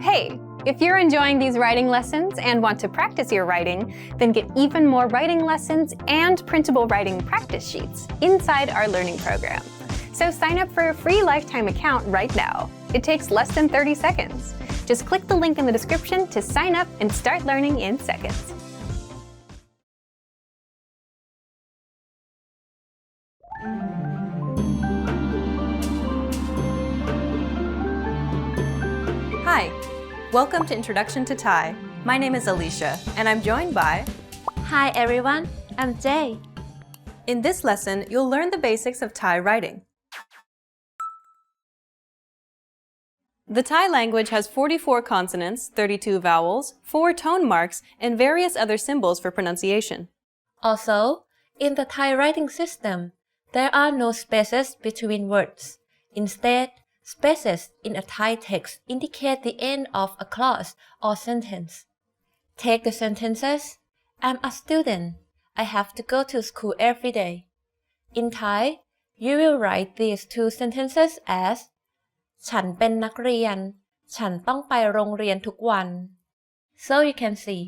Hey, if you're enjoying these writing lessons and want to practice your writing, then get even more writing lessons and printable writing practice sheets inside our learning program. So sign up for a free lifetime account right now. It takes less than 30 seconds. Just click the link in the description to sign up and start learning in seconds. Hi, welcome to Introduction to Thai. My name is Alicia, and I'm joined by... Hi everyone, I'm Jay. In this lesson, you'll learn the basics of Thai writing. The Thai language has 44 consonants, 32 vowels, 4 tone marks, and various other symbols for pronunciation. Also, in the Thai writing system, there are no spaces between words. Instead, spaces in a Thai text indicate the end of a clause or sentence. Take the sentences. I'm a student. I have to go to school every day. In Thai, you will write these two sentences as ฉันเป็นนักเรียน ฉันต้องไปโรงเรียนทุกวัน So you can see,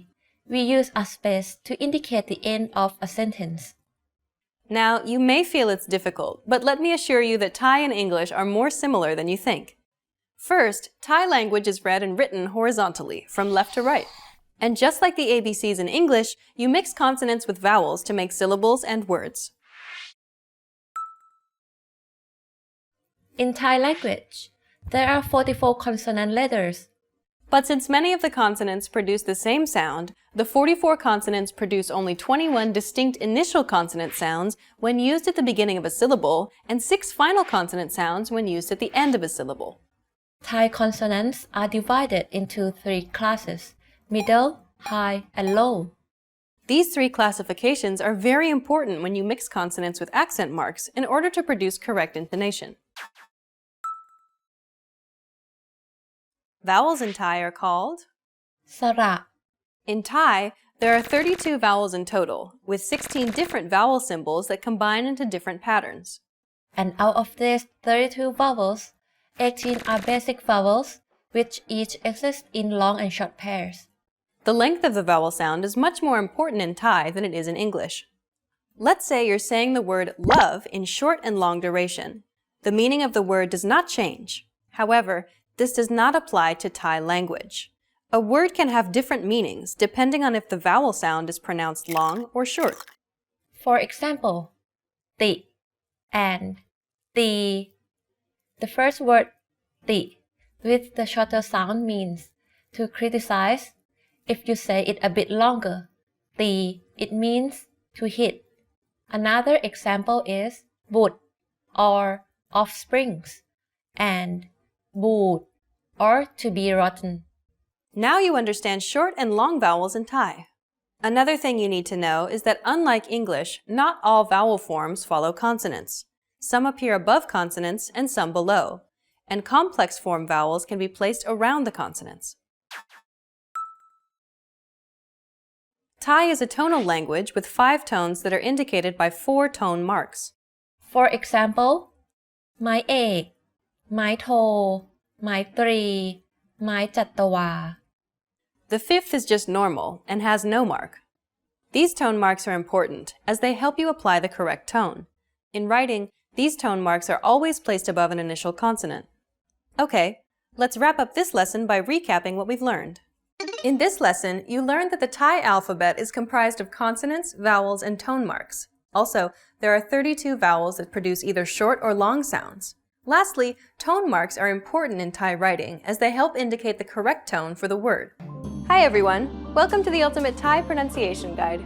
we use a space to indicate the end of a sentence. Now, you may feel it's difficult, but let me assure you that Thai and English are more similar than you think. First, Thai language is read and written horizontally, from left to right. And just like the ABCs in English, you mix consonants with vowels to make syllables and words. In Thai language, there are 44 consonant letters. But since many of the consonants produce the same sound, the 44 consonants produce only 21 distinct initial consonant sounds when used at the beginning of a syllable, and 6 final consonant sounds when used at the end of a syllable. Thai consonants are divided into 3 classes: middle, high, and low. These 3 classifications are very important when you mix consonants with accent marks in order to produce correct intonation. Vowels in Thai are called สระ In Thai, there are 32 vowels in total, with 16 different vowel symbols that combine into different patterns. And out of these 32 vowels, 18 are basic vowels, which each exist in long and short pairs. The length of the vowel sound is much more important in Thai than it is in English. Let's say you're saying the word love in short and long duration. The meaning of the word does not change. However, this does not apply to Thai language. A word can have different meanings depending on if the vowel sound is pronounced long or short. For example, ติ and ตี The first word ติ with the shorter sound means to criticize. If you say it a bit longer, ตี it means to hit. Another example is บุตร or offsprings, and บูด or to be rotten. Now you understand short and long vowels in Thai. Another thing you need to know is that unlike English, not all vowel forms follow consonants. Some appear above consonants and some below, and complex form vowels can be placed around the consonants. Thai is a tonal language with 5 tones that are indicated by 4 tone marks. For example, ไม้เอก ไม้โท ไม้ตรี ไม้จัตวา The 5th is just normal and has no mark. These tone marks are important as they help you apply the correct tone. In writing, these tone marks are always placed above an initial consonant. Okay, let's wrap up this lesson by recapping what we've learned. In this lesson, you learned that the Thai alphabet is comprised of consonants, vowels, and tone marks. Also, there are 32 vowels that produce either short or long sounds. Lastly, tone marks are important in Thai writing as they help indicate the correct tone for the word. Hi everyone! Welcome to the Ultimate Thai Pronunciation Guide.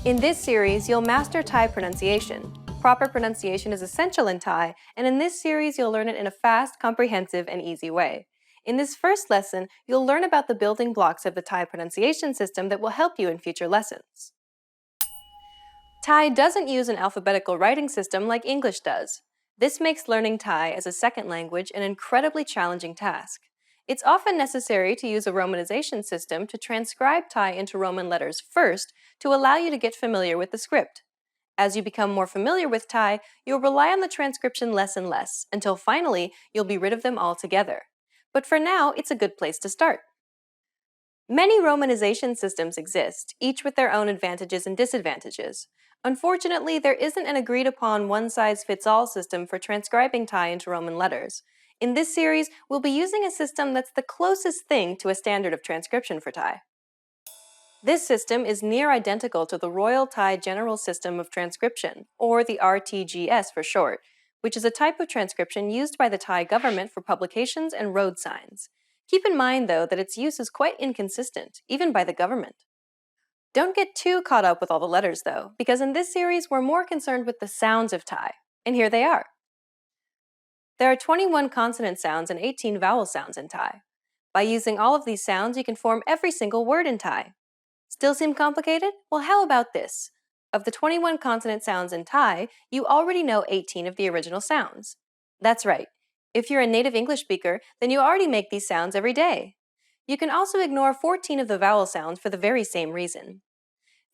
In this series, you'll master Thai pronunciation. Proper pronunciation is essential in Thai, and in this series, you'll learn it in a fast, comprehensive, and easy way. In this first lesson, you'll learn about the building blocks of the Thai pronunciation system that will help you in future lessons. Thai doesn't use an alphabetical writing system like English does. This makes learning Thai as a second language an incredibly challenging task. It's often necessary to use a romanization system to transcribe Thai into Roman letters first to allow you to get familiar with the script. As you become more familiar with Thai, you'll rely on the transcription less and less, until finally you'll be rid of them altogether. But for now, it's a good place to start. Many romanization systems exist, each with their own advantages and disadvantages. Unfortunately, there isn't an agreed-upon one-size-fits-all system for transcribing Thai into Roman letters. In this series, we'll be using a system that's the closest thing to a standard of transcription for Thai. This system is near identical to the Royal Thai General System of Transcription, or the RTGS for short, which is a type of transcription used by the Thai government for publications and road signs. Keep in mind, though, that its use is quite inconsistent, even by the government. Don't get too caught up with all the letters, though, because in this series we're more concerned with the sounds of Thai, and here they are. There are 21 consonant sounds and 18 vowel sounds in Thai. By using all of these sounds, you can form every single word in Thai. Still seem complicated? Well, how about this? Of the 21 consonant sounds in Thai, you already know 18 of the original sounds. That's right. If you're a native English speaker, then you already make these sounds every day. You can also ignore 14 of the vowel sounds for the very same reason.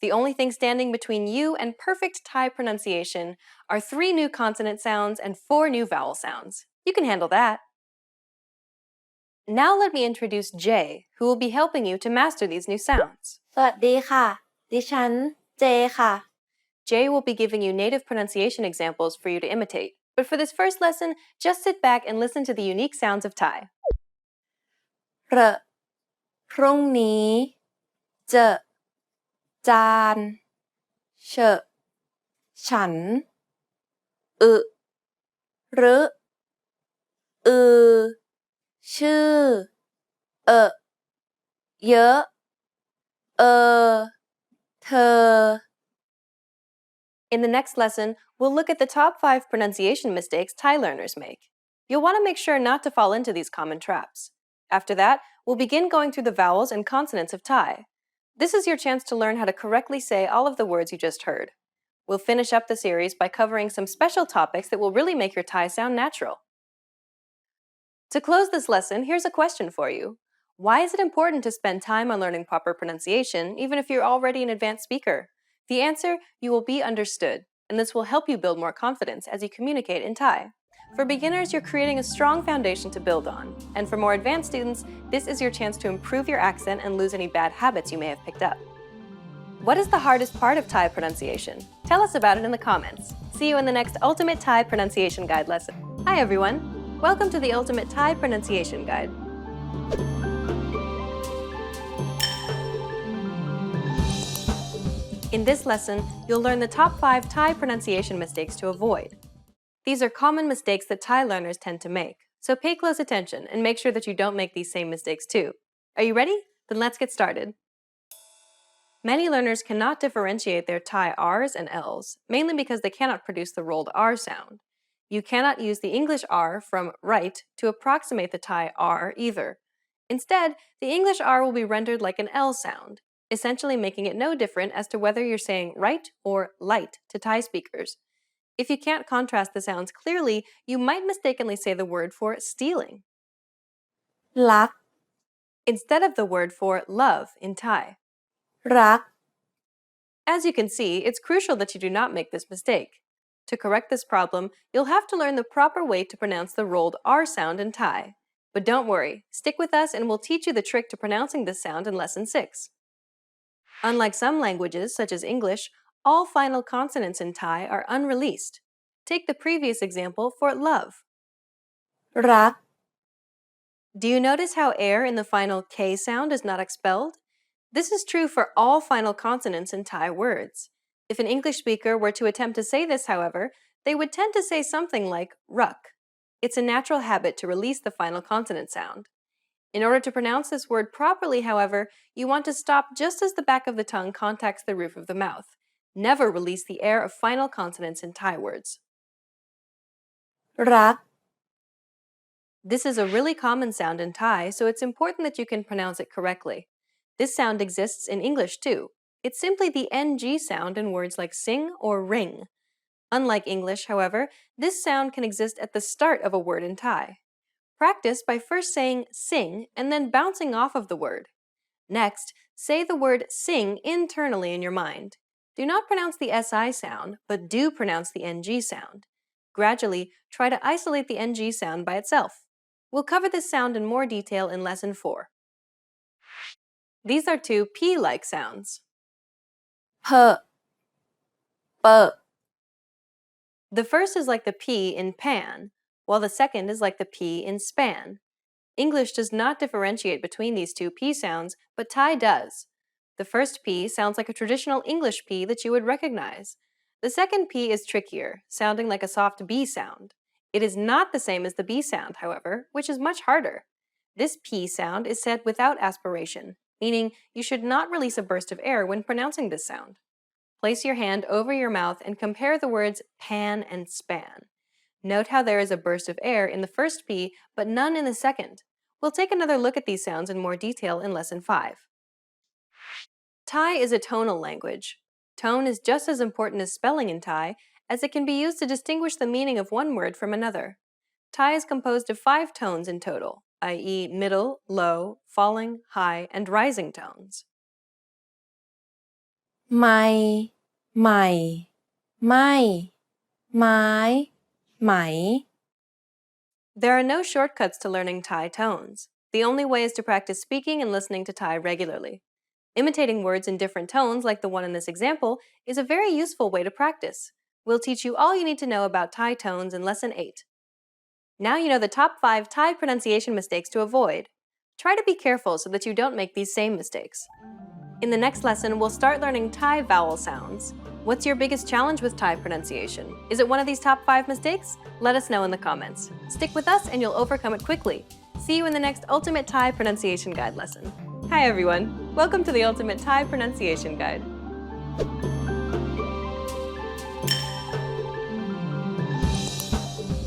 The only thing standing between you and perfect Thai pronunciation are 3 new consonant sounds and 4 new vowel sounds. You can handle that. Now let me introduce Jay, who will be helping you to master these new sounds. สวัสดีค่ะ ดิฉัน เจ ค่ะ Jay will be giving you native pronunciation examples for you to imitate. But for this first lesson, just sit back and listen to the unique sounds of Thai. พรุ่งนี้ เจอ จาน เฉอะ ฉัน รึอือ ชื่อ เยอะ เธอ In the next lesson, we'll look at the top 5 pronunciation mistakes Thai learners make. You'll want to make sure not to fall into these common traps. After that, we'll begin going through the vowels and consonants of Thai. This is your chance to learn how to correctly say all of the words you just heard. We'll finish up the series by covering some special topics that will really make your Thai sound natural. To close this lesson, here's a question for you. Why is it important to spend time on learning proper pronunciation, even if you're already an advanced speaker? The answer, you will be understood, and this will help you build more confidence as you communicate in Thai. For beginners, you're creating a strong foundation to build on, and for more advanced students, this is your chance to improve your accent and lose any bad habits you may have picked up. What is the hardest part of Thai pronunciation? Tell us about it in the comments. See you in the next Ultimate Thai Pronunciation Guide lesson. Hi everyone! Welcome to the Ultimate Thai Pronunciation Guide. In this lesson, you'll learn the top 5 Thai pronunciation mistakes to avoid. These are common mistakes that Thai learners tend to make, so pay close attention and make sure that you don't make these same mistakes too. Are you ready? Then let's get started. Many learners cannot differentiate their Thai R's and L's, mainly because they cannot produce the rolled R sound. You cannot use the English R from right to approximate the Thai R either. Instead, the English R will be rendered like an L sound, essentially making it no different as to whether you're saying right or light to Thai speakers. If you can't contrast the sounds clearly, you might mistakenly say the word for stealing รัก instead of the word for love in Thai. รัก As you can see, it's crucial that you do not make this mistake. To correct this problem, you'll have to learn the proper way to pronounce the rolled R sound in Thai. But don't worry, stick with us and we'll teach you the trick to pronouncing this sound in Lesson 6. Unlike some languages, such as English, all final consonants in Thai are unreleased. Take the previous example for love. รัก Do you notice how air in the final K sound is not expelled? This is true for all final consonants in Thai words. If an English speaker were to attempt to say this, however, they would tend to say something like ruck. It's a natural habit to release the final consonant sound. In order to pronounce this word properly, however, you want to stop just as the back of the tongue contacts the roof of the mouth. Never release the air of final consonants in Thai words. รัก This is a really common sound in Thai, so it's important that you can pronounce it correctly. This sound exists in English too. It's simply the NG sound in words like sing or ring. Unlike English, however, this sound can exist at the start of a word in Thai. Practice by first saying sing and then bouncing off of the word. Next, say the word sing internally in your mind. Do not pronounce the SI sound, but do pronounce the NG sound. Gradually, try to isolate the NG sound by itself. We'll cover this sound in more detail in Lesson 4. These are two P-like sounds. P, B. The first is like the P in pan, while the second is like the P in span. English does not differentiate between these two P sounds, but Thai does. The first P sounds like a traditional English P that you would recognize. The second P is trickier, sounding like a soft B sound. It is not the same as the B sound, however, which is much harder. This P sound is said without aspiration, meaning you should not release a burst of air when pronouncing this sound. Place your hand over your mouth and compare the words pan and span. Note how there is a burst of air in the first P, but none in the second. We'll take another look at these sounds in more detail in Lesson 5. Thai is a tonal language. Tone is just as important as spelling in Thai, as it can be used to distinguish the meaning of one word from another. Thai is composed of 5 tones in total, i.e. middle, low, falling, high, and rising tones. ไม่ ไม่ ไม่ ไม้ ไหม There are no shortcuts to learning Thai tones. The only way is to practice speaking and listening to Thai regularly. Imitating words in different tones, like the one in this example, is a very useful way to practice. We'll teach you all you need to know about Thai tones in Lesson 8. Now you know the top 5 Thai pronunciation mistakes to avoid. Try to be careful so that you don't make these same mistakes. In the next lesson, we'll start learning Thai vowel sounds. What's your biggest challenge with Thai pronunciation? Is it one of these top 5 mistakes? Let us know in the comments. Stick with us and you'll overcome it quickly. See you in the next Ultimate Thai Pronunciation Guide lesson. Hi everyone! Welcome to the Ultimate Thai Pronunciation Guide.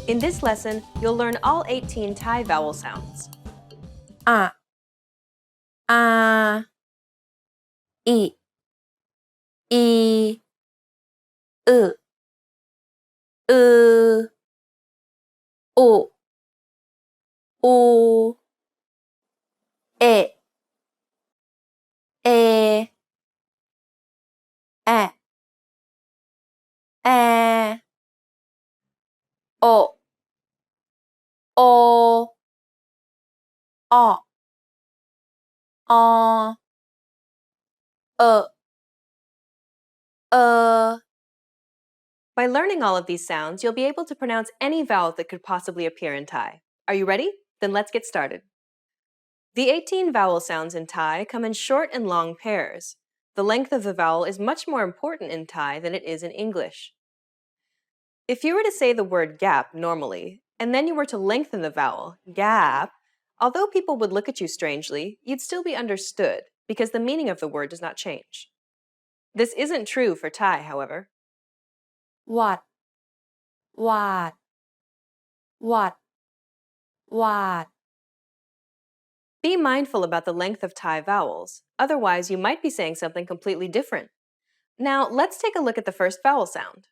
In this lesson, you'll learn all 18 Thai vowel sounds. อะ อา อิ อี อึ อือ อุ อู เอะ เอ แอะ แอ โอ โอ ออ ออ เอะ เออ By learning all of these sounds, you'll be able to pronounce any vowel that could possibly appear in Thai. Are you ready? Then let's get started. The 18 vowel sounds in Thai come in short and long pairs. The length of the vowel is much more important in Thai than it is in English. If you were to say the word gap normally, and then you were to lengthen the vowel, gap, although people would look at you strangely, you'd still be understood because the meaning of the word does not change. This isn't true for Thai, however. หวัด หวาด หวัด หวาด Be mindful about the length of Thai vowels, otherwise you might be saying something completely different. Now, let's take a look at the first vowel sound.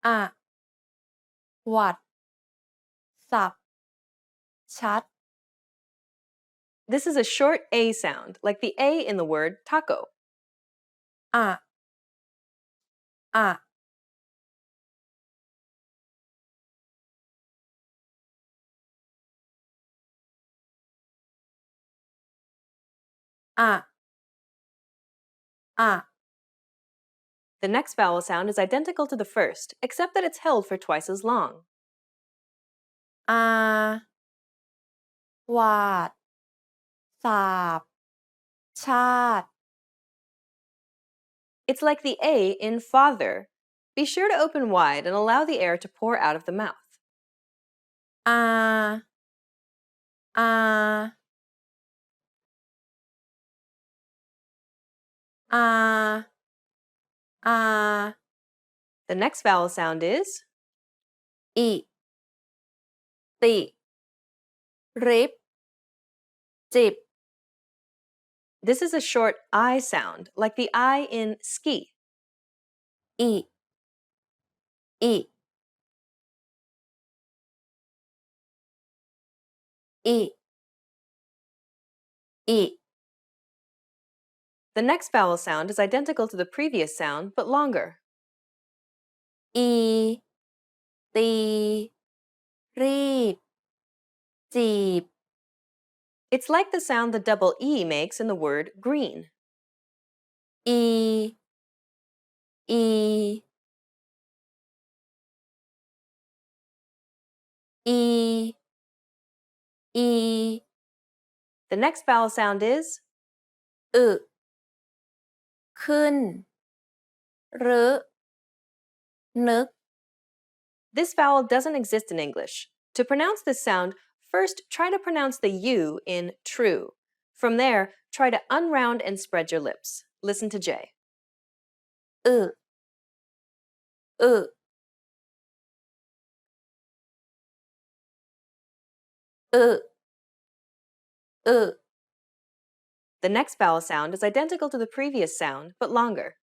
อะ หวัด สับ ชัด This is a short A sound, like the A in the word taco. อะ อะ อะ อะ The next vowel sound is identical to the first, except that it's held for twice as long. อา หวาด สาบ ชาติ It's like the A in father. Be sure to open wide and allow the air to pour out of the mouth. อา อา อา อา The next vowel sound is อิ ติ ริบ จิบ This is a short I sound, like the I in ski. อิ อิ อิ อิ The The next vowel sound is identical to the previous sound, but longer. อีตีรีบจีบ It's like the sound the double E makes in the word green. อีอีอีอี The next vowel sound is อึขึ้นหรือนึก This vowel doesn't exist in English. To pronounce this sound, first try to pronounce the U in true. From there, try to unround and spread your lips. Listen to J. อึอึอึอึ The next vowel sound is identical to the previous sound, but longer.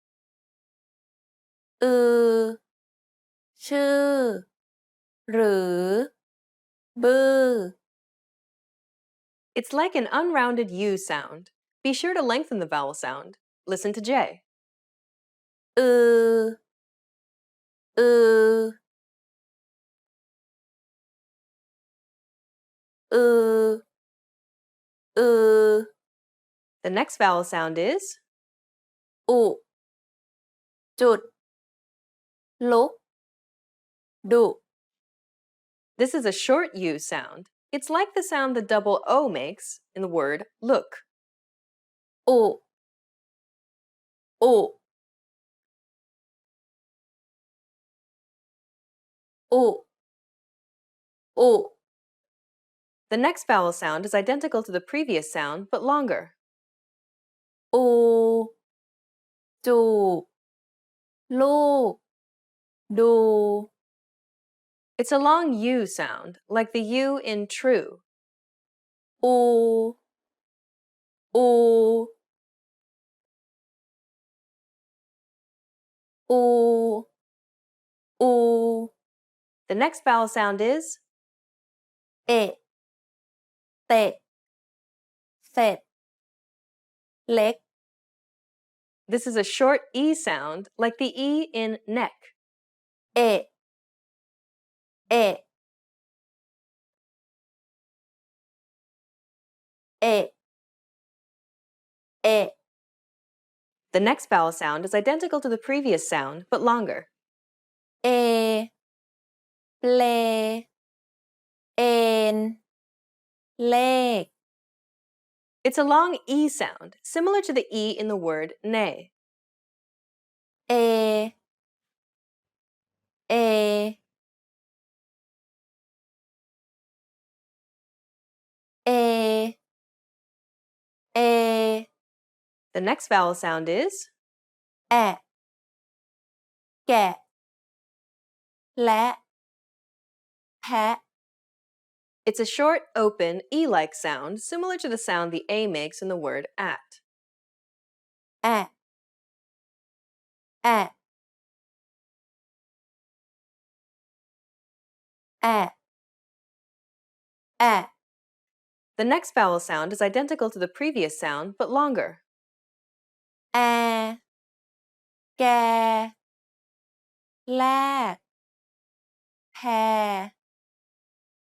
อือชื่อหรือบือ It's like an unrounded U sound. Be sure to lengthen the vowel sound. Listen to J. อืออืออืออือ The next vowel sound is อุจุดลุกดุ This is a short U sound. It's like the sound the double O makes in the word look. อุอุอุอุ The next vowel sound is identical to the previous sound, but longer. อูจูบลูกดู It's a long U sound, like the U in true. อูอูอูอู The next vowel sound is เอะเตะเสร็จเล็ก This is a short E sound, like the E in neck. เอะเอะเอะเอะ The next vowel sound is identical to the previous sound, but longer. เอเปลเอนเลข It's a long E sound, similar to the E in the word nay. เอเอเอเอ The next vowel sound is แอะแกะและแพะ It's a short, open, E-like sound, similar to the sound the A makes in the word at. แอะแอะแอะแอะ The next vowel sound is identical to the previous sound, but longer. แอแกแลกแพ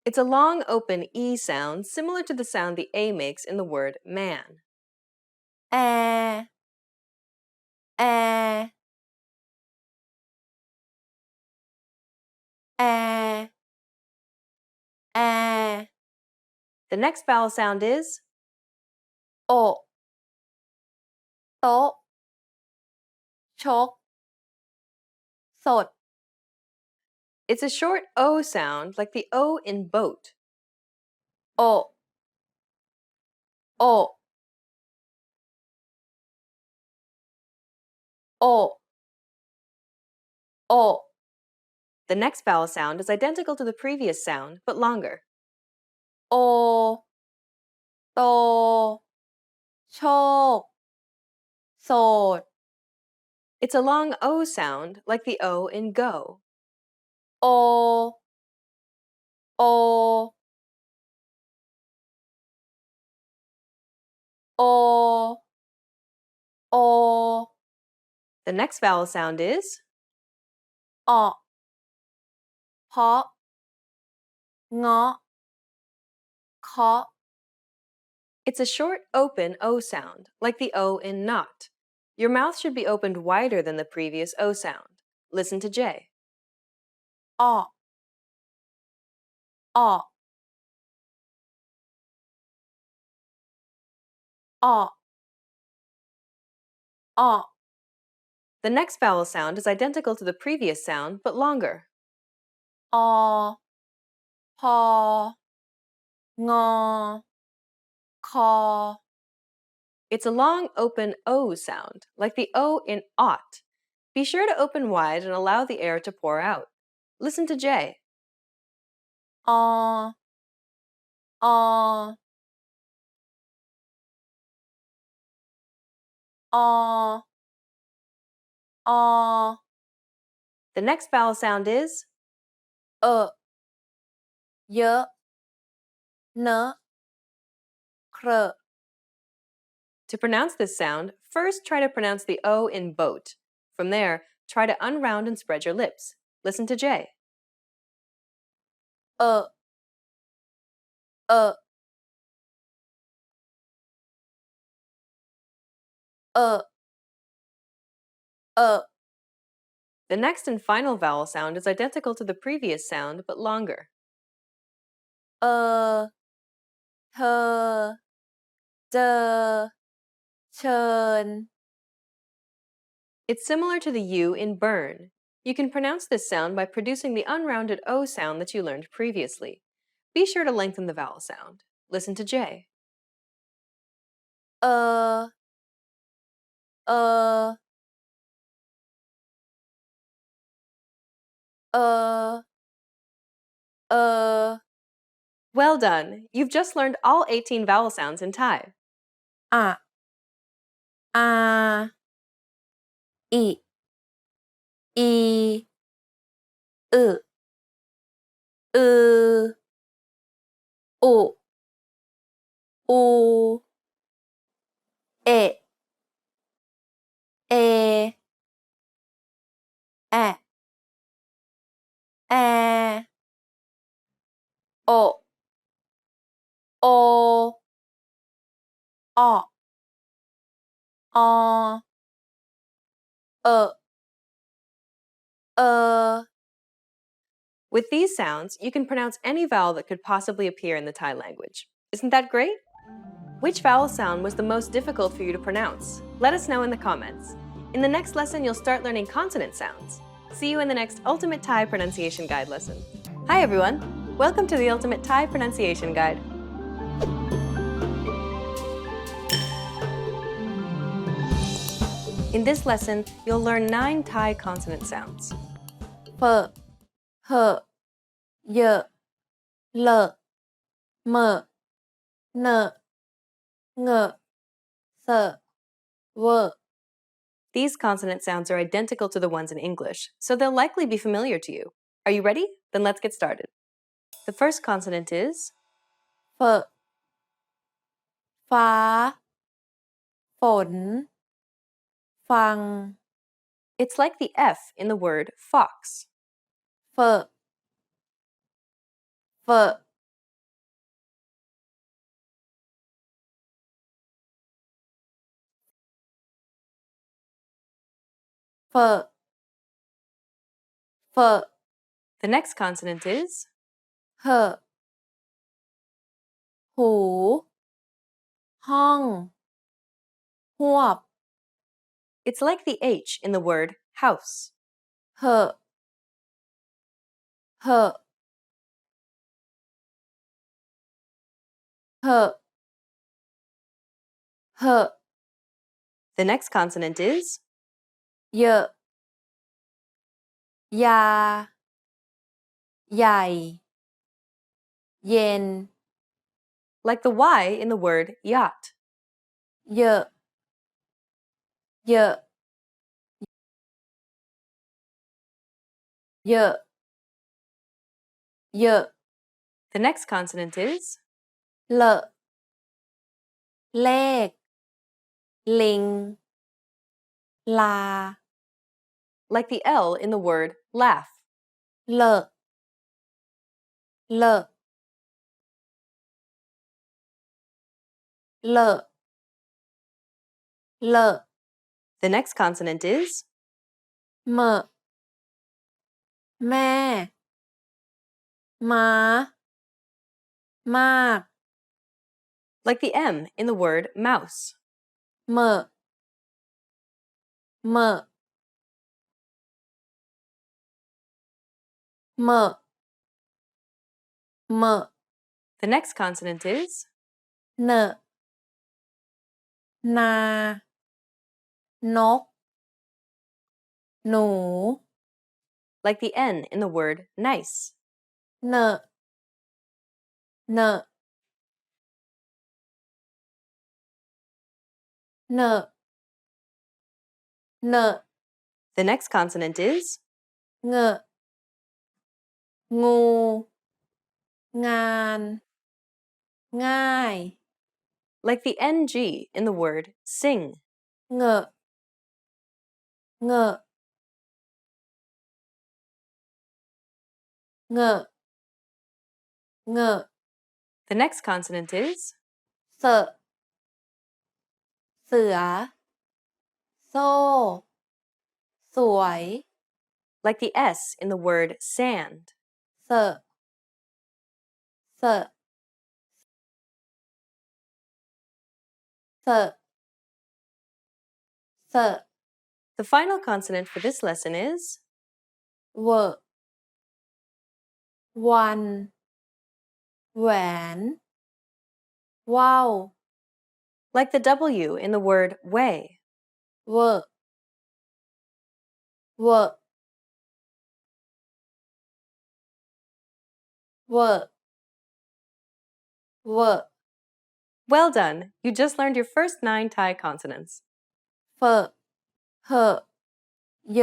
It's a long, open E sound, similar to the sound the A makes in the word man. แอแอแอแอ The next vowel sound is โอะโต๊ะชกสด It's a short O sound, like the O in boat. โอะโอะโอะโอะ The next vowel sound is identical to the previous sound, but longer. โอโตโชคโสด It's a long O sound, like the O in go. โอโอโอ O. The next vowel sound is ออกเพาะเงาะเคาะ It's a short, open O sound, like the O in not. Your mouth should be opened wider than the previous O sound. Listen to J. ออกออกออกออก The next vowel sound is identical to the previous sound, but longer. อพองอคอ It's a long, open O sound, like the O in ought. Be sure to open wide and allow the air to pour out. Listen to J. ออออ The next vowel sound is เยอะเนอะเครอะ To pronounce this sound, first try to pronounce the O in boat. From there, try to unround and spread your lips. Listen to J. เออเออเออเออ The next and final vowel sound is identical to the previous sound, but longer. เออเธอเจอเชิญ It's similar to the U in burn. You can pronounce this sound by producing the unrounded O sound that you learned previously. Be sure to lengthen the vowel sound. Listen to J. เออเออเออเออ Well done! You've just learned all 18 vowel sounds in Thai. อะอาอิอีอึอืออุอูเอะเอแอะแอโอโออออเออเออ With these sounds, you can pronounce any vowel that could possibly appear in the Thai language. Isn't that great? Which vowel sound was the most difficult for you to pronounce? Let us know in the comments. In the next lesson, you'll start learning consonant sounds. See you in the next Ultimate Thai Pronunciation Guide lesson. Hi everyone! Welcome to the Ultimate Thai Pronunciation Guide. In this lesson, you'll learn 9 Thai consonant sounds. เฟอเหอะเยอะเลอะเมอะเนอะเงอะเสอะเวอ These consonant sounds are identical to the ones in English, so they'll likely be familiar to you. Are you ready? Then let's get started. The first consonant is เฟอฟ้าฝนฟัง It's like the F in the word fox. เฟอเฟอเฟอเฟอ The next consonant is เหอะหูห้องหวบ It's like the H in the word house. เหอะเหอะเหอะเหอะ The next consonant is เยอะยาใหญ่เย็น like the Y in the word yacht. เยอะเยอะเยอะเยอะ The next consonant is เลอะเลขลิง ลา like the L in the word laugh. เลิกเลิกเลิกเลิก The next consonant is เมอแม่ม้ามาก like the M in the word mouse. เมอเมอเมอเมอ The next consonant is เนนานกหนู like the N in the word nice. เนเนเนเน The next consonant is เงงูงานง่าย like the NG in the word sing. เงเงเงเง The next consonant is เสเสือ โซ่ สวย like the S in the word sand. เสเสเสเส The final consonant for this lesson is เววันแหวน ว่าว like the W in the word way. เวเวเวเว Well done! You just learned your first 9 Thai consonants. เฟเหเย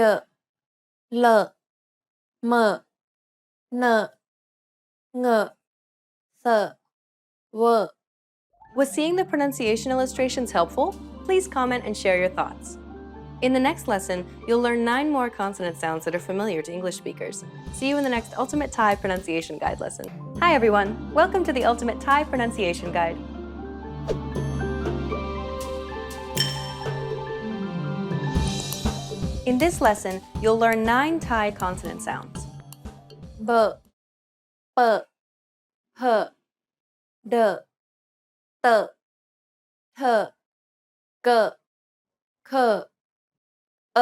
เลเมเนเงเสเว Was seeing the pronunciation illustrations helpful? Please comment and share your thoughts. In the next lesson, you'll learn 9 more consonant sounds that are familiar to English speakers. See you in the next Ultimate Thai Pronunciation Guide lesson. Hi everyone! Welcome to the Ultimate Thai Pronunciation Guide. In this lesson, you'll learn 9 Thai consonant sounds. เบเปเหเดเตเทเกเคเอ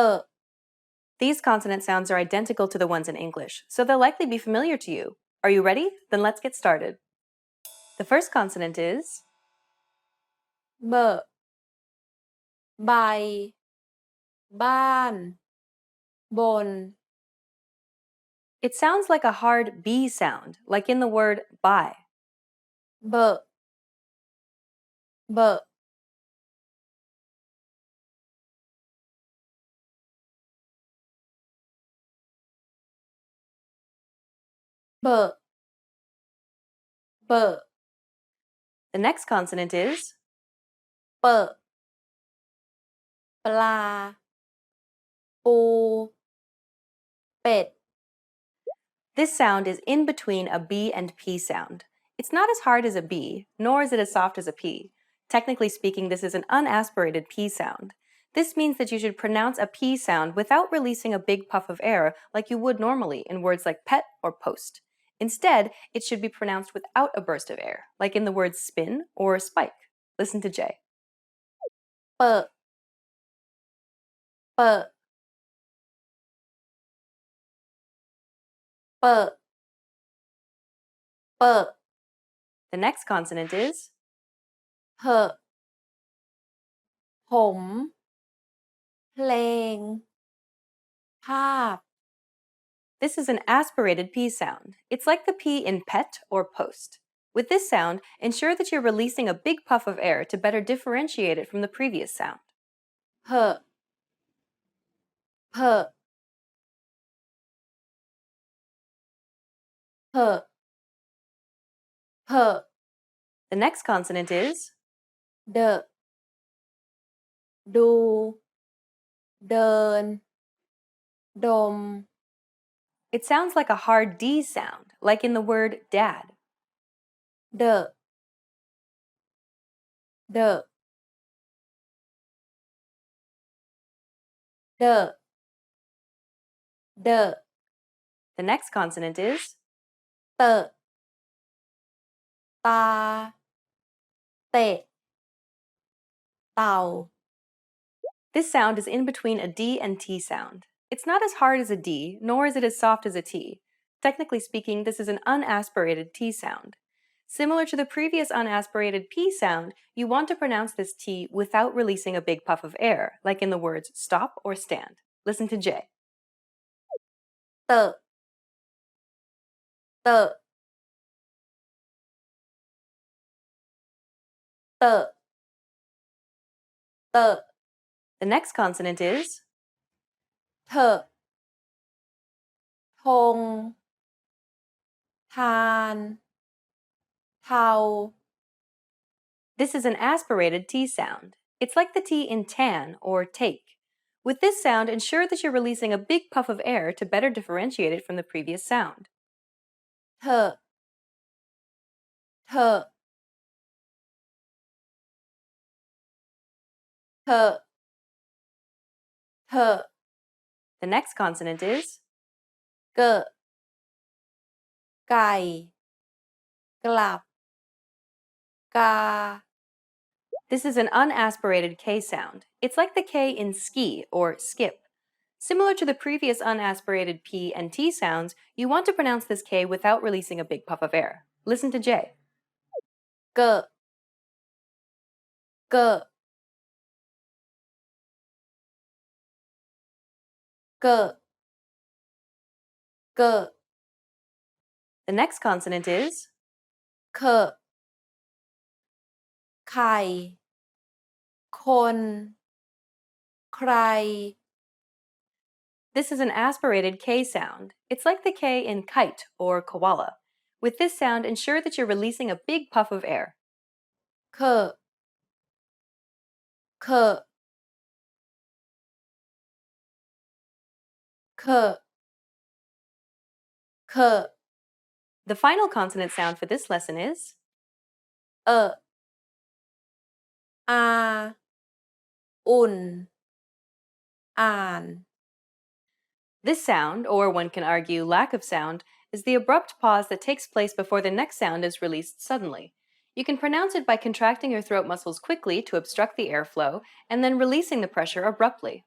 These consonant sounds are identical to the ones in English, so they'll likely be familiar to you. Are you ready? Then let's get started. The first consonant is เบใบบ้าน บน It sounds like a hard B sound, like in the word by. เบเบเบเบ The next consonant is เปปลา ปูเป็ด This sound is in between a B and P sound. It's not as hard as a B, nor is it as soft as a P. Technically speaking, this is an unaspirated P sound. This means that you should pronounce a P sound without releasing a big puff of air like you would normally in words like pet or post. Instead, it should be pronounced without a burst of air, like in the words spin or spike. Listen to Jay. เปเปเปเป The next consonant is เหผม เพลง ภาพ This is an aspirated P sound. It's like the P in pet or post. With this sound, ensure that you're releasing a big puff of air to better differentiate it from the previous sound. เพเพเพเพ The next consonant is เดดู เดิน ดม It sounds like a hard D sound, like in the word dad. เดอะเดอะเดอะเดอะ The next consonant is เตอะตา เตะ เต่า This sound is in between a D and T sound. It's not as hard as a D, nor is it as soft as a T. Technically speaking, this is an unaspirated T sound. Similar to the previous unaspirated P sound, you want to pronounce this T without releasing a big puff of air, like in the words stop or stand. Listen to J. เตอะเตอะเตอะเตอะ The next consonant is เถอะทง ทาน เทา This is an aspirated T sound. It's like the T in tan or take. With this sound, ensure that you're releasing a big puff of air to better differentiate it from the previous sound. เถอะเถอะเถอะเถอะ The next consonant is เกอะไก่ กลับ กา This is an unaspirated K sound. It's like the K in ski or skip. Similar to the previous unaspirated P and T sounds, you want to pronounce this K without releasing a big puff of air. Listen to J. เกอะเกอะเกอะเกอะ The next consonant is เคอะไข่ คน ใคร This is an aspirated K sound. It's like the K in kite or koala. With this sound, ensure that you're releasing a big puff of air. เคอะเคอะเคอะเคอะ The final consonant sound for this lesson is เอออาอุ่น อ่าน This sound, or one can argue lack of sound, is the abrupt pause that takes place before the next sound is released suddenly. You can pronounce it by contracting your throat muscles quickly to obstruct the airflow and then releasing the pressure abruptly.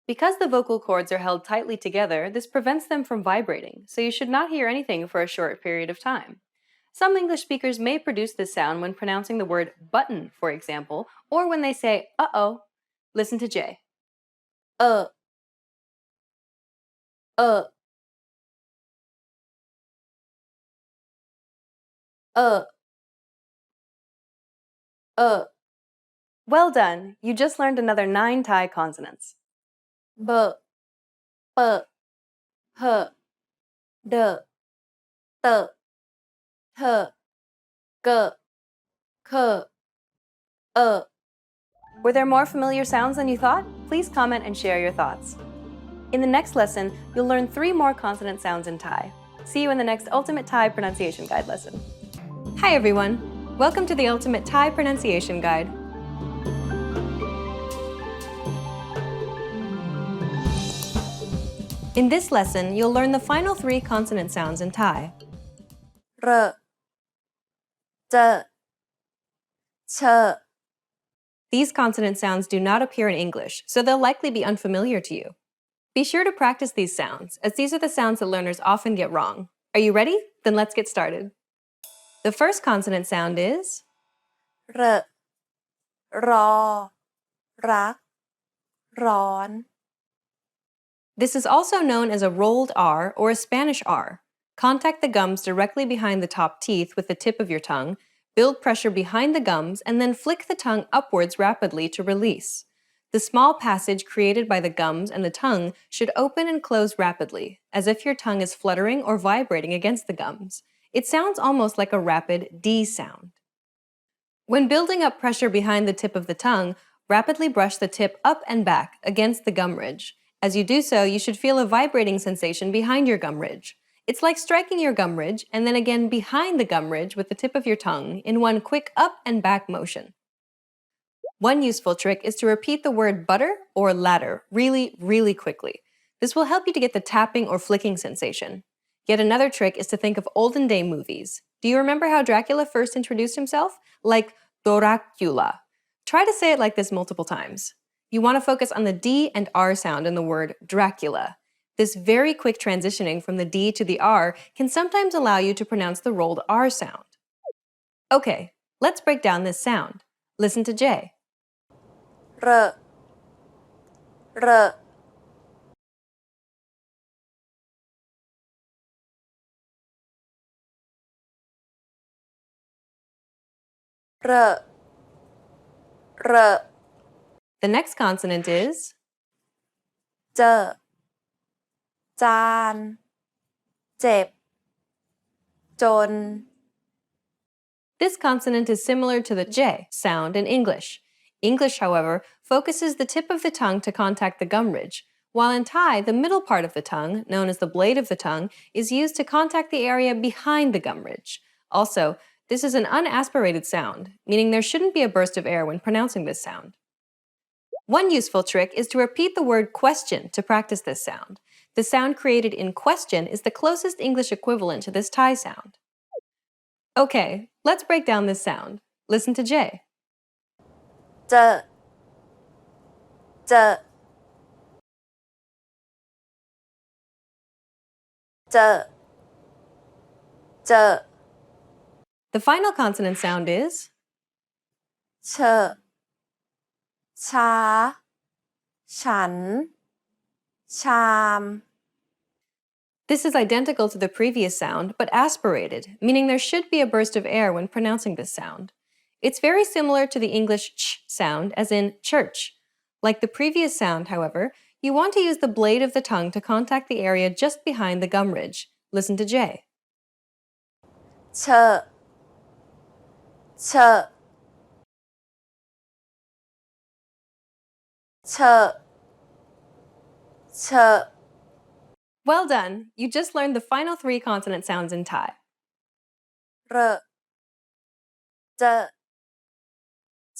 Because the vocal cords are held tightly together, this prevents them from vibrating, so you should not hear anything for a short period of time. Some English speakers may produce this sound when pronouncing the word button, for example, or when they say uh-oh. Listen to J. เออเออเออเออ Well done! You just learned another 9 Thai consonants. เบอะเปอะเหอะเดอะเตอะเถอะเกอะเคอะเออ Were there more familiar sounds than you thought? Please comment and share your thoughts. In the next lesson, you'll learn 3 more consonant sounds in Thai. See you in the next Ultimate Thai Pronunciation Guide lesson. Hi everyone! Welcome to the Ultimate Thai Pronunciation Guide. In this lesson, you'll learn the final 3 consonant sounds in Thai. เรอะเจอเชอะ These consonant sounds do not appear in English, so they'll likely be unfamiliar to you. Be sure to practice these sounds, as these are the sounds that learners often get wrong. Are you ready? Then let's get started. The first consonant sound is เรอะรอ รัก ร้อน This is also known as a rolled R or a Spanish R. Contact the gums directly behind the top teeth with the tip of your tongue, build pressure behind the gums, and then flick the tongue upwards rapidly to release. The small passage created by the gums and the tongue should open and close rapidly, as if your tongue is fluttering or vibrating against the gums. It sounds almost like a rapid D sound. When building up pressure behind the tip of the tongue, Rapidly brush the tip up and back against the gum ridge. As you do so, you should feel a vibrating sensation behind your gum ridge. It's like striking your gum ridge and then again behind the gum ridge with the tip of your tongue in one quick up and back motion. One useful trick is to repeat the word butter or ladder really, really quickly. This will help you to get the tapping or flicking sensation. Yet another trick is to think of olden day movies. Do you remember how Dracula first introduced himself? Like Doracula. Try to say it like this multiple times. You want to focus on the D and R sound in the word Dracula. This very quick transitioning from the D to the R can sometimes allow you to pronounce the rolled R sound. Okay, let's break down this sound. Listen to J. R, R, R, R. The next consonant is เจอ จาน เจ็บ จน This consonant is similar to the J sound in English. English, however, focuses the tip of the tongue to contact the gum ridge, while in Thai, the middle part of the tongue, known as the blade of the tongue, is used to contact the area behind the gum ridge. Also, this is an unaspirated sound, meaning there shouldn't be a burst of air when pronouncing this sound. One useful trick is to repeat the word question to practice this sound. The sound created in question is the closest English equivalent to this Thai sound. Okay, let's break down this sound. Listen to J. เจอ เจอ เจอ เจอ The final consonant sound is เชอ ช้า ฉัน ชาม This is identical to the previous sound, but aspirated, meaning there should be a burst of air when pronouncing this sound. It's very similar to the English ch sound, as in church. Like the previous sound, however, you want to use the blade of the tongue to contact the area just behind the gum ridge. Listen to J. เชอ เชอ เชอ เชอ Well done! You just learned the final three consonant sounds in Thai. เรอ เจอ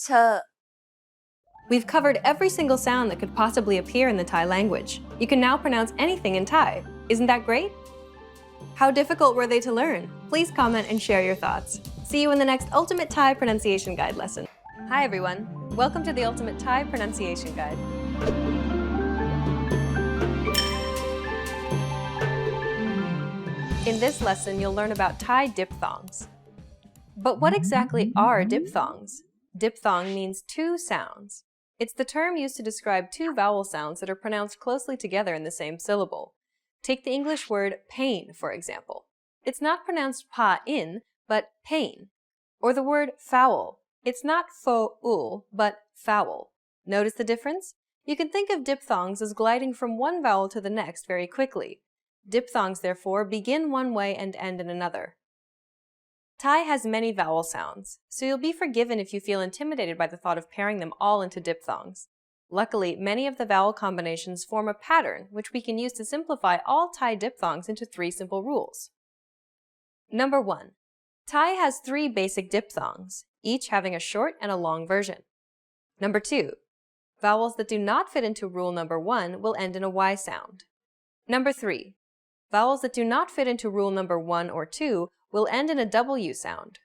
เชอ We've covered every single sound that could possibly appear in the Thai language. You can now pronounce anything in Thai. Isn't that great? How difficult were they to learn? Please comment and share your thoughts. See you in the next Ultimate Thai Pronunciation Guide lesson. Hi everyone. Welcome to the Ultimate Thai Pronunciation Guide. In this lesson, you'll learn about Thai diphthongs. But what exactly are diphthongs? Diphthong means two sounds. It's the term used to describe two vowel sounds that are pronounced closely together in the same syllable. Take the English word pain, for example. It's not pronounced pa-in, but pain. Or the word foul. It's not fo-ul, but foul. Notice the difference? You can think of diphthongs as gliding from one vowel to the next very quickly. Diphthongs, therefore, begin one way and end in another. Thai has many vowel sounds, so you'll be forgiven if you feel intimidated by the thought of pairing them all into diphthongs. Luckily, many of the vowel combinations form a pattern which we can use to simplify all Thai diphthongs into three simple rules. Number 1. Thai has three basic diphthongs, each having a short and a long version. Number 2. Vowels that do not fit into rule number 1 will end in a Y sound. Number 3. Vowels that do not fit into rule number 1 or 2 will end in a W sound.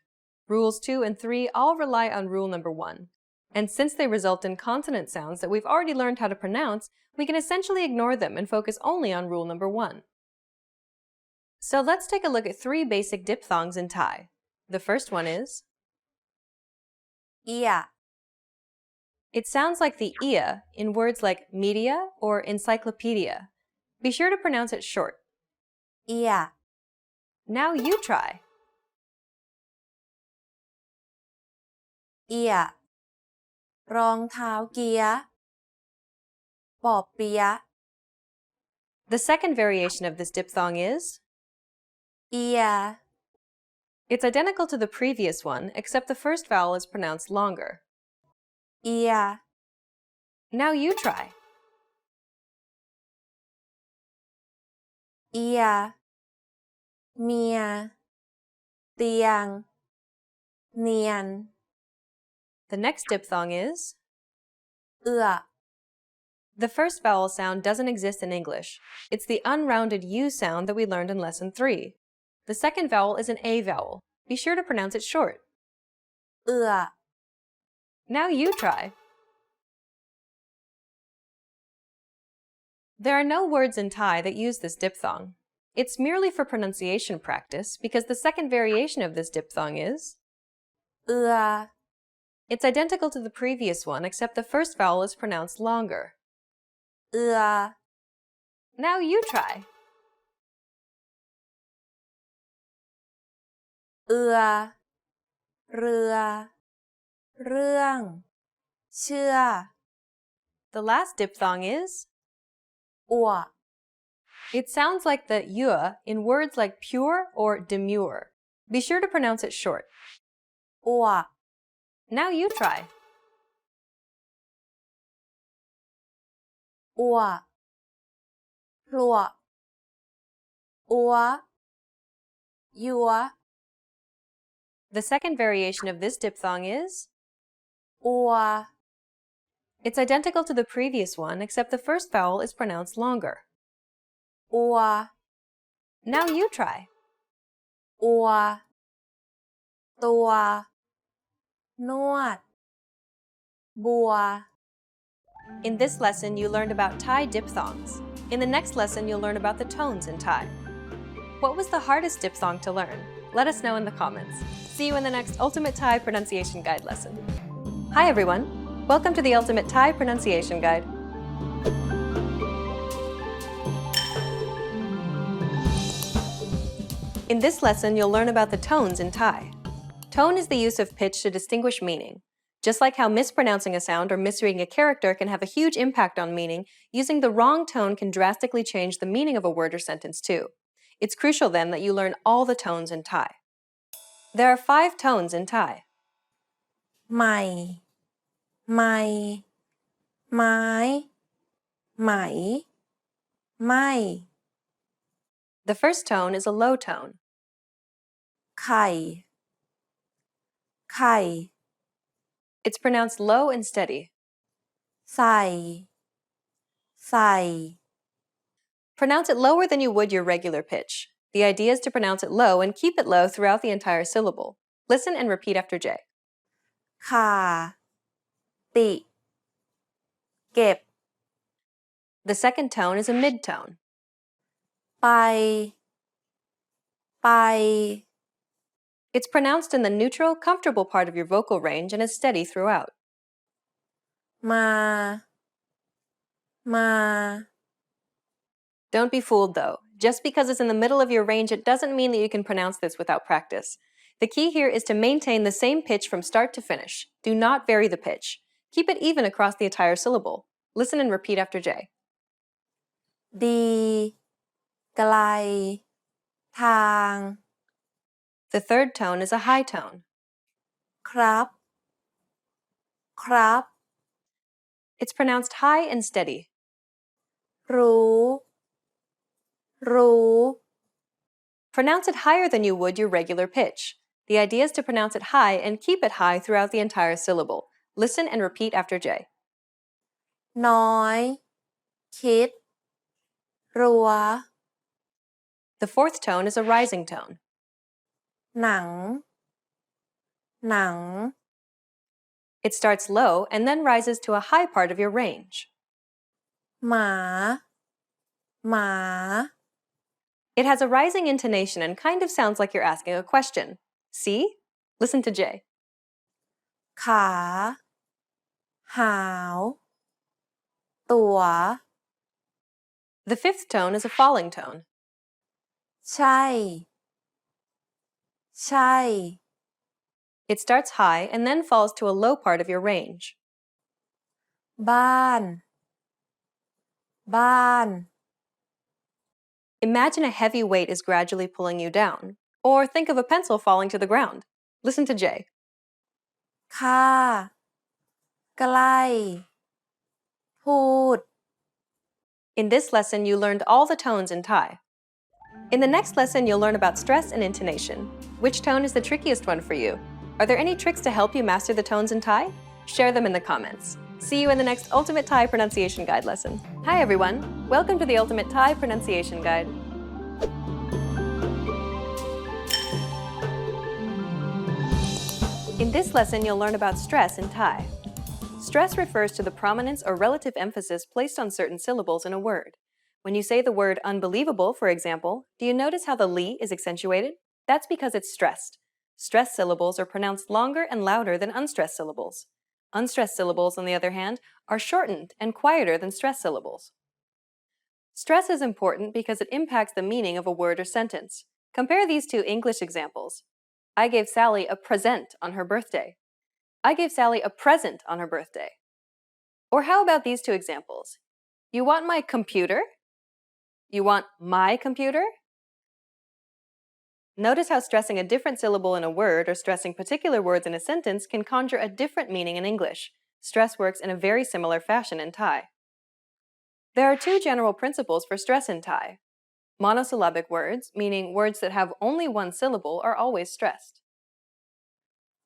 Rules 2 and 3 all rely on rule number 1. And since they result in consonant sounds that we've already learned how to pronounce, we can essentially ignore them and focus only on rule number 1. So let's take a look at three basic diphthongs in Thai. The first one is เอีย It sounds like the ia in words like media or encyclopedia. Be sure to pronounce it short. เอีย Now you try. เอีย รองเท้าเกียะ ปอบเปียะ The second variation of this diphthong is เอีย It's identical to the previous one, except the first vowel is pronounced longer. เอีย Now you try. เอีย เมีย เตียง เนียน The next diphthong is เอื้อ the first vowel sound doesn't exist in English. It's the unrounded U sound that we learned in lesson 3. The second vowel is an A vowel. Be sure to pronounce it short. เอื้อ Now you try. There are no words in Thai that use this diphthong. It's merely for pronunciation practice because the second variation of this diphthong is เอื้อ it's identical to the previous one except the first vowel is pronounced longer. เอื้อ Now you try. เอื้อ เรือ เรื่อง เชื่อ The last diphthong is อั่ว it sounds like the yua in words like pure or demure. Be sure to pronounce it short. อั่ว Now you try. อั่ว พลัว อัว ยัว The second variation of this diphthong is อัว it's identical to the previous one except the first vowel is pronounced longer. อัว Now you try. อัว ตัว นวด บัว In this lesson, you learned about Thai diphthongs. In the next lesson, you'll learn about the tones in Thai. What was the hardest diphthong to learn? Let us know in the comments. See you in the next Ultimate Thai Pronunciation Guide lesson. Hi everyone! Welcome to the Ultimate Thai Pronunciation Guide. In this lesson, you'll learn about the tones in Thai. Tone is the use of pitch to distinguish meaning. Just like how mispronouncing a sound or misreading a character can have a huge impact on meaning, using the wrong tone can drastically change the meaning of a word or sentence too. It's crucial then that you learn all the tones in Thai. There are 5 tones in Thai. ใหม่ ใหม่ ไม้ ไหม ไม่ The first tone is a low tone. ไข่ ไข่ It's pronounced low and steady. ใส่ ใส่ Pronounce it lower than you would your regular pitch. The idea is to pronounce it low and keep it low throughout the entire syllable. Listen and repeat after J. ข่า ติ เก็บ The second tone is a mid-tone. ไป ไป It's pronounced in the neutral, comfortable part of your vocal range and is steady throughout. มา มา Don't be fooled though. Just because it's in the middle of your range, it doesn't mean that you can pronounce this without practice. The key here is to maintain the same pitch from start to finish. Do not vary the pitch. Keep it even across the entire syllable. Listen and repeat after J. ดี ไกล ทาง The third tone is a high tone. ครับ ครับ It's pronounced high and steady. รู้ รู้ Pronounce it higher than you would your regular pitch. The idea is to pronounce it high and keep it high throughout the entire syllable. Listen and repeat after J. น้อย คิด รัว The fourth tone is a rising tone. หนัง หนัง It starts low and then rises to a high part of your range. หมา หมา It has a rising intonation and kind of sounds like you're asking a question. See? Listen to J. ขา หาว ตัว The fifth tone is a falling tone. ใช่ ใช่ It starts high and then falls to a low part of your range. บ้าน บ้าน Imagine a heavy weight is gradually pulling you down. Or think of a pencil falling to the ground. Listen to J. ค่า ใกล้ พูด In this lesson, you learned all the tones in Thai. In the next lesson, you'll learn about stress and intonation. Which tone is the trickiest one for you? Are there any tricks to help you master the tones in Thai? Share them in the comments. See you in the next Ultimate Thai Pronunciation Guide lesson. Hi everyone! Welcome to the Ultimate Thai Pronunciation Guide. In this lesson, you'll learn about stress in Thai. Stress refers to the prominence or relative emphasis placed on certain syllables in a word. When you say the word unbelievable, for example, do you notice how the li is accentuated? That's because it's stressed. Stressed syllables are pronounced longer and louder than unstressed syllables. Unstressed syllables, on the other hand, are shortened and quieter than stressed syllables. Stress is important because it impacts the meaning of a word or sentence. Compare these two English examples. I gave Sally a present on her birthday. I gave Sally a present on her birthday. Or how about these two examples? You want my computer? You want my computer? Notice how stressing a different syllable in a word or stressing particular words in a sentence can conjure a different meaning in English. Stress works in a very similar fashion in Thai. There are two general principles for stress in Thai. Monosyllabic words, meaning words that have only one syllable, are always stressed.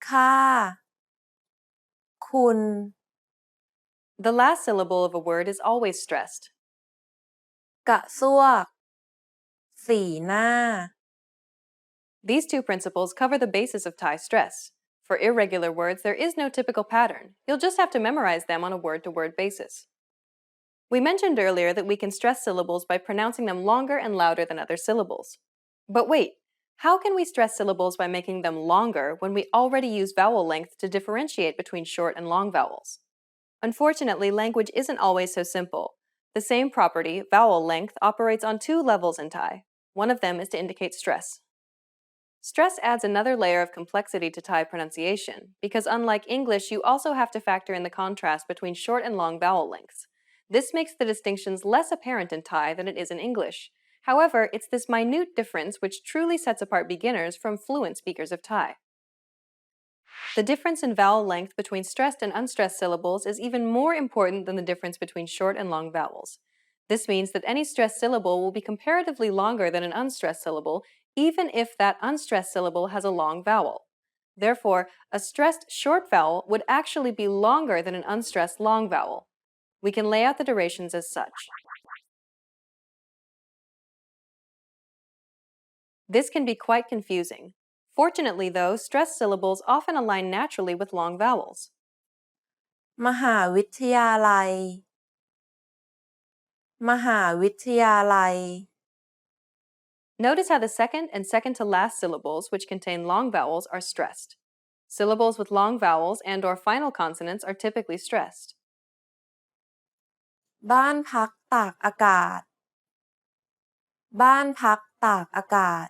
ค่ะ คุณ The last syllable of a word is always stressed. กระซวก สีหน้า These two principles cover the basis of Thai stress. For irregular words, there is no typical pattern. You'll just have to memorize them on a word-to-word basis. We mentioned earlier that we can stress syllables by pronouncing them longer and louder than other syllables. But wait, how can we stress syllables by making them longer when we already use vowel length to differentiate between short and long vowels? Unfortunately, language isn't always so simple. The same property, vowel length, operates on two levels in Thai. One of them is to indicate stress. Stress adds another layer of complexity to Thai pronunciation, because unlike English, you also have to factor in the contrast between short and long vowel lengths. This makes the distinctions less apparent in Thai than it is in English. However, it's this minute difference which truly sets apart beginners from fluent speakers of Thai. The difference in vowel length between stressed and unstressed syllables is even more important than the difference between short and long vowels. This means that any stressed syllable will be comparatively longer than an unstressed syllable, even if that unstressed syllable has a long vowel. Therefore, a stressed short vowel would actually be longer than an unstressed long vowel. We can lay out the durations as such. This can be quite confusing. Fortunately, though, stressed syllables often align naturally with long vowels. มหาวิทยาลัย มหาวิทยาลัย Notice how the second and second-to-last syllables, which contain long vowels, are stressed. Syllables with long vowels and/or final consonants are typically stressed. บ้านพักตากอากาศ บ้านพักตากอากาศ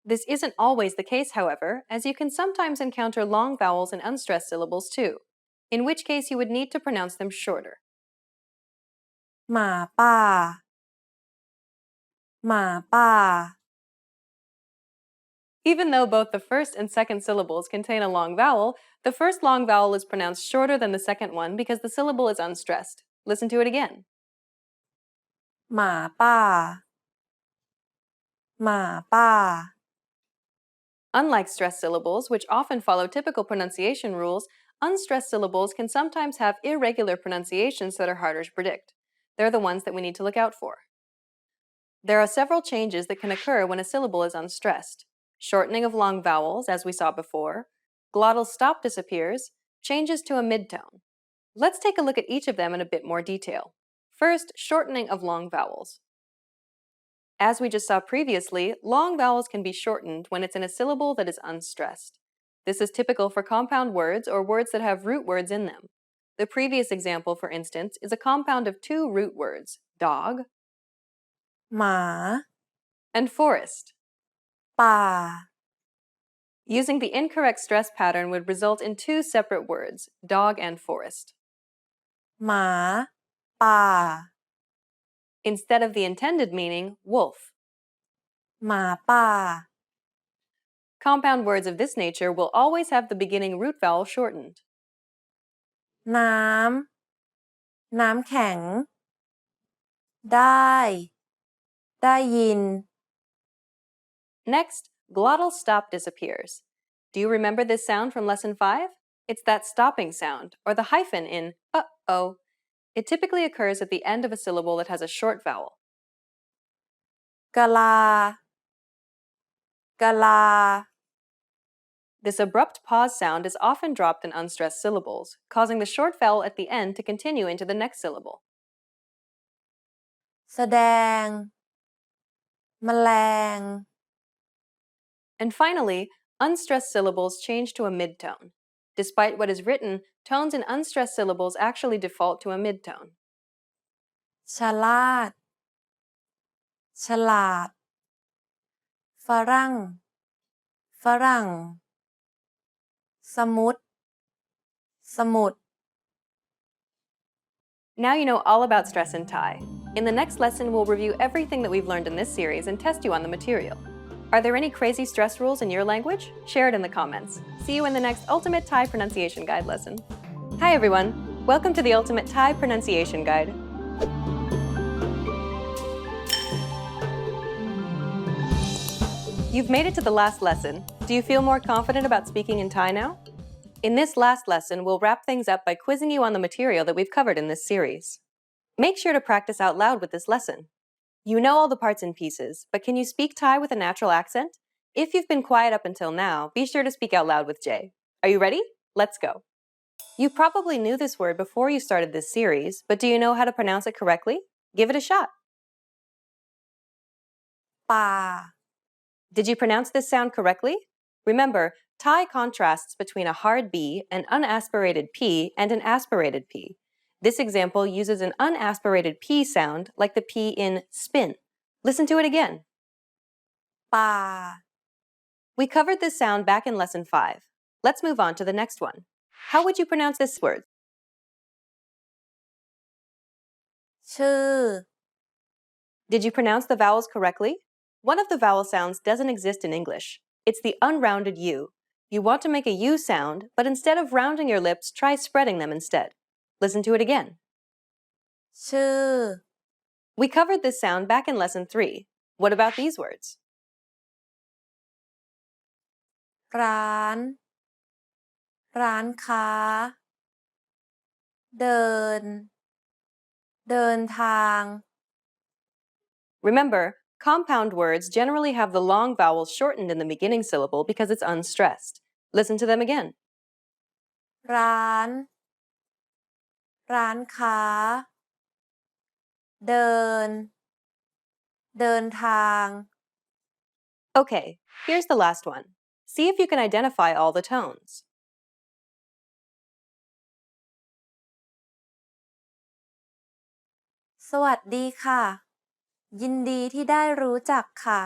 This isn't always the case, however, as you can sometimes encounter long vowels and unstressed syllables too, in which case you would need to pronounce them shorter. หมาป่า หมาป่า Even though both the first and second syllables contain a long vowel, the first long vowel is pronounced shorter than the second one because the syllable is unstressed. Listen to it again. หมาป่า หมาป่า Unlike stressed syllables, which often follow typical pronunciation rules, unstressed syllables can sometimes have irregular pronunciations that are harder to predict. They're the ones that we need to look out for. There are several changes that can occur when a syllable is unstressed. Shortening of long vowels, as we saw before, glottal stop disappears, changes to a midtone. Let's take a look at each of them in a bit more detail. First, shortening of long vowels. As we just saw previously, long vowels can be shortened when it's in a syllable that is unstressed. This is typical for compound words or words that have root words in them. The previous example, for instance, is a compound of two root words, dog หมา and forest. ป่า Using the incorrect stress pattern would result in two separate words, dog and forest. หมา ป่า Instead of the intended meaning, wolf. หมาป่า Compound words of this nature will always have the beginning root vowel shortened. น้ น้ำแข็ง ได้ยิน Next, glottal stop disappears. Do you remember this sound from lesson 5? It's that stopping sound, or the hyphen in uh-oh. It typically occurs at the end of a syllable that has a short vowel. กะลา กะลา This abrupt pause sound is often dropped in unstressed syllables, causing the short vowel at the end to continue into the next syllable. แสดง แมลง And finally, unstressed syllables change to a midtone. Despite what is written, tones in unstressed syllables actually default to a midtone. ฉลาด ฉลาด ฝรั่ง ฝรั่ง สมุด สมุด Now you know all about stress in Thai. In the next lesson, we'll review everything that we've learned in this series and test you on the material. Are there any crazy stress rules in your language? Share it in the comments. See you in the next Ultimate Thai Pronunciation Guide lesson. Hi everyone! Welcome to the Ultimate Thai Pronunciation Guide. You've made it to the last lesson. Do you feel more confident about speaking in Thai now? In this last lesson, we'll wrap things up by quizzing you on the material that we've covered in this series. Make sure to practice out loud with this lesson. You know all the parts and pieces, but can you speak Thai with a natural accent? If you've been quiet up until now, be sure to speak out loud with Jay. Are you ready? Let's go. You probably knew this word before you started this series, but do you know how to pronounce it correctly? Give it a shot. ป่า Did you pronounce this sound correctly? Remember, Thai contrasts between a hard B, an unaspirated P, and an aspirated P. This example uses an unaspirated P sound like the P in spin. Listen to it again. ป่า We covered this sound back in lesson 5. Let's move on to the next one. How would you pronounce this word? ชื่อ Did you pronounce the vowels correctly? One of the vowel sounds doesn't exist in English. It's the unrounded U. You want to make a U sound, but instead of rounding your lips, try spreading them instead. Listen to it again. ชื่อ We covered this sound back in lesson 3. What about these words? ร้าน ร้านค้า เดิน เดินทาง Remember, compound words generally have the long vowels shortened in the beginning syllable because it's unstressed. Listen to them again. ร้าน ร้านค้า เดิน เดินทาง Okay, here's the last one. See if you can identify all the tones. สวัสดีค่ะ ยินดีที่ได้รู้จักค่ะ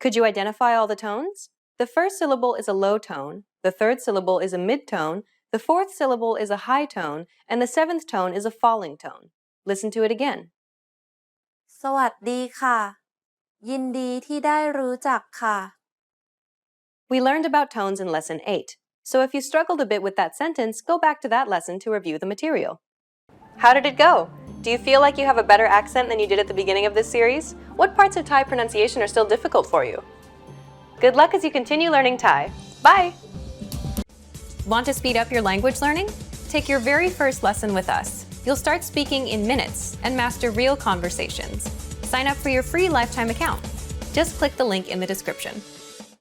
Could you identify all the tones? The first syllable is a low tone, the third syllable is a mid-tone, the fourth syllable is a high tone, and the seventh tone is a falling tone. Listen to it again. สวัสดีค่ะ ยินดีที่ได้รู้จักค่ะ We learned about tones in lesson 8, so if you struggled a bit with that sentence, go back to that lesson to review the material. How did it go? Do you feel like you have a better accent than you did at the beginning of this series? What parts of Thai pronunciation are still difficult for you? Good luck as you continue learning Thai. Bye! Want to speed up your language learning? Take your very first lesson with us. You'll start speaking in minutes and master real conversations. Sign up for your free lifetime account. Just click the link in the description.